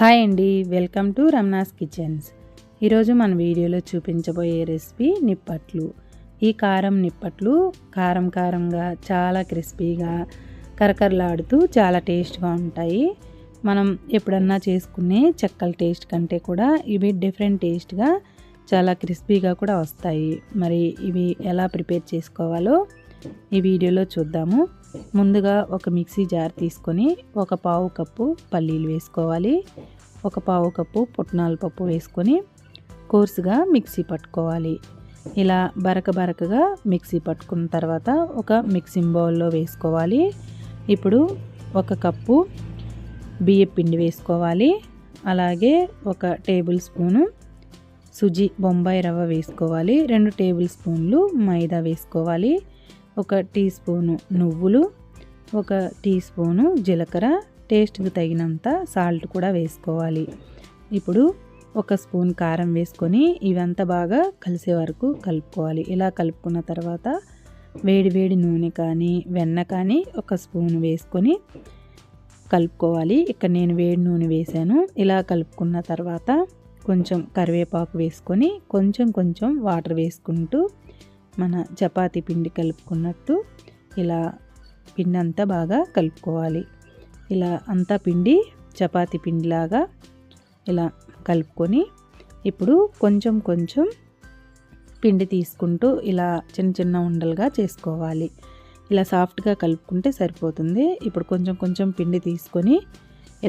Hi అండి, welcome to Ramana's kitchens. ఈరోజు మన వీడియోలో చూపించబోయే రెసిపీ నిప్పట్లు. ఈ కారం నిప్పట్లు కారం కారంగా చాలా క్రిస్పీగా కరకరలాడుతూ చాలా టేస్ట్గా ఉంటాయి. మనం ఎప్పుడన్నా చేసుకునే చెక్కల టేస్ట్ కంటే కూడా ఇవి డిఫరెంట్ టేస్ట్గా చాలా క్రిస్పీగా కూడా వస్తాయి. మరి ఇవి ఎలా ప్రిపేర్ చేసుకోవాలో ఈ వీడియోలో చూద్దాము. ముందుగా ఒక మిక్సీ జార్ తీసుకొని ఒక పావు కప్పు పల్లీలు వేసుకోవాలి. ఒక పావు కప్పు పుట్నాల పప్పు వేసుకొని కోర్సుగా మిక్సీ పట్టుకోవాలి. ఇలా బరకగా మిక్సీ పట్టుకున్న తర్వాత ఒక మిక్సింగ్ బౌల్లో వేసుకోవాలి. ఇప్పుడు ఒక కప్పు బియ్యం పిండి వేసుకోవాలి. అలాగే ఒక టేబుల్ స్పూను సుజీ బొంబాయి రవ్వ వేసుకోవాలి. 2 టేబుల్ స్పూన్లు మైదా వేసుకోవాలి. ఒక టీ స్పూను నువ్వులు, ఒక టీ స్పూను జీలకర్ర, టేస్ట్కి తగినంత సాల్ట్ కూడా వేసుకోవాలి. ఇప్పుడు ఒక స్పూన్ కారం వేసుకొని ఇవంతా బాగా కలిసే వరకు కలుపుకోవాలి. ఇలా కలుపుకున్న తర్వాత వేడి నూనె కానీ వెన్న కానీ ఒక స్పూన్ వేసుకొని కలుపుకోవాలి. ఇక్కడ నేను వేడి నూనె వేసాను. ఇలా కలుపుకున్న తర్వాత కొంచెం కరివేపాకు వేసుకొని కొంచెం వాటర్ వేసుకుంటూ మన చపాతీ పిండి కలుపుకున్నట్టు ఇలా పిండి అంతా బాగా కలుపుకోవాలి. ఇలా అంతా పిండి చపాతీ పిండిలాగా ఇలా కలుపుకొని ఇప్పుడు కొంచెం పిండి తీసుకుంటూ ఇలా చిన్న ఉండలుగా చేసుకోవాలి. ఇలా సాఫ్ట్గా కలుపుకుంటే సరిపోతుంది. ఇప్పుడు కొంచెం పిండి తీసుకొని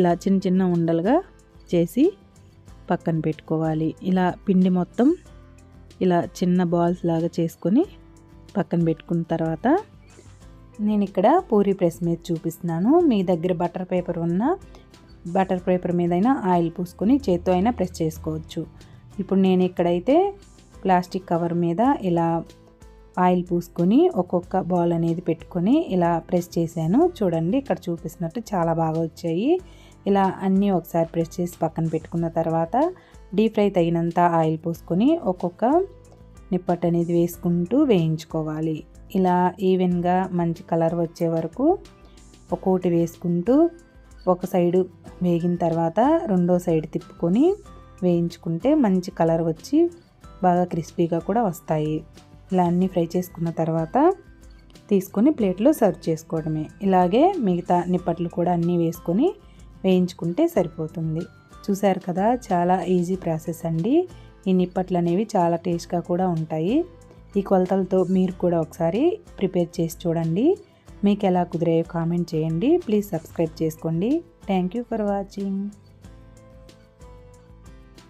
ఇలా చిన్న ఉండలుగా చేసి పక్కన పెట్టుకోవాలి. ఇలా పిండి మొత్తం ఇలా చిన్న బాల్స్ లాగా చేసుకొని పక్కన పెట్టుకున్న తర్వాత నేను ఇక్కడ పూరీ ప్రెస్ మీద చూపిస్తున్నాను. మీ దగ్గర బటర్ పేపర్ ఉన్న బటర్ పేపర్ మీదైనా ఆయిల్ పూసుకొని చేత్తో అయినా ప్రెస్ చేసుకోవచ్చు. ఇప్పుడు నేను ఇక్కడైతే ప్లాస్టిక్ కవర్ మీద ఇలా ఆయిల్ పూసుకొని ఒక్కొక్క బాల్ అనేది పెట్టుకొని ఇలా ప్రెస్ చేశాను. చూడండి, ఇక్కడ చూపిస్తున్నట్టు చాలా బాగా వచ్చాయి. ఇలా అన్నీ ఒకసారి ప్రెస్ చేసి పక్కన పెట్టుకున్న తర్వాత డీప్ ఫ్రై తగినంత ఆయిల్ పోసుకొని ఒక్కొక్క నిప్పట్టు అనేది వేసుకుంటూ వేయించుకోవాలి. ఇలా ఈవెన్గా మంచి కలర్ వచ్చే వరకు ఒక్కొక్కటి వేసుకుంటూ ఒక సైడు వేగిన తర్వాత రెండో సైడ్ తిప్పుకొని వేయించుకుంటే మంచి కలర్ వచ్చి బాగా క్రిస్పీగా కూడా వస్తాయి. ఇలా అన్నీ ఫ్రై చేసుకున్న తర్వాత తీసుకొని ప్లేట్లో సర్వ్ చేసుకోవడమే. ఇలాగే మిగతా నిప్పట్లు కూడా అన్నీ వేసుకొని వేయించుకుంటే సరిపోతుంది. చూశారు కదా, చాలా ఈజీ ప్రాసెస్ అండి. ఈ నిప్పట్లు అనేవి చాలా టేస్ట్గా కూడా ఉంటాయి. ఈ కొలతలతో మీరు కూడా ఒకసారి ప్రిపేర్ చేసి చూడండి. మీకు ఎలా కుదిరాయో కామెంట్ చేయండి. ప్లీజ్ సబ్స్క్రైబ్ చేసుకోండి. Thank you for watching.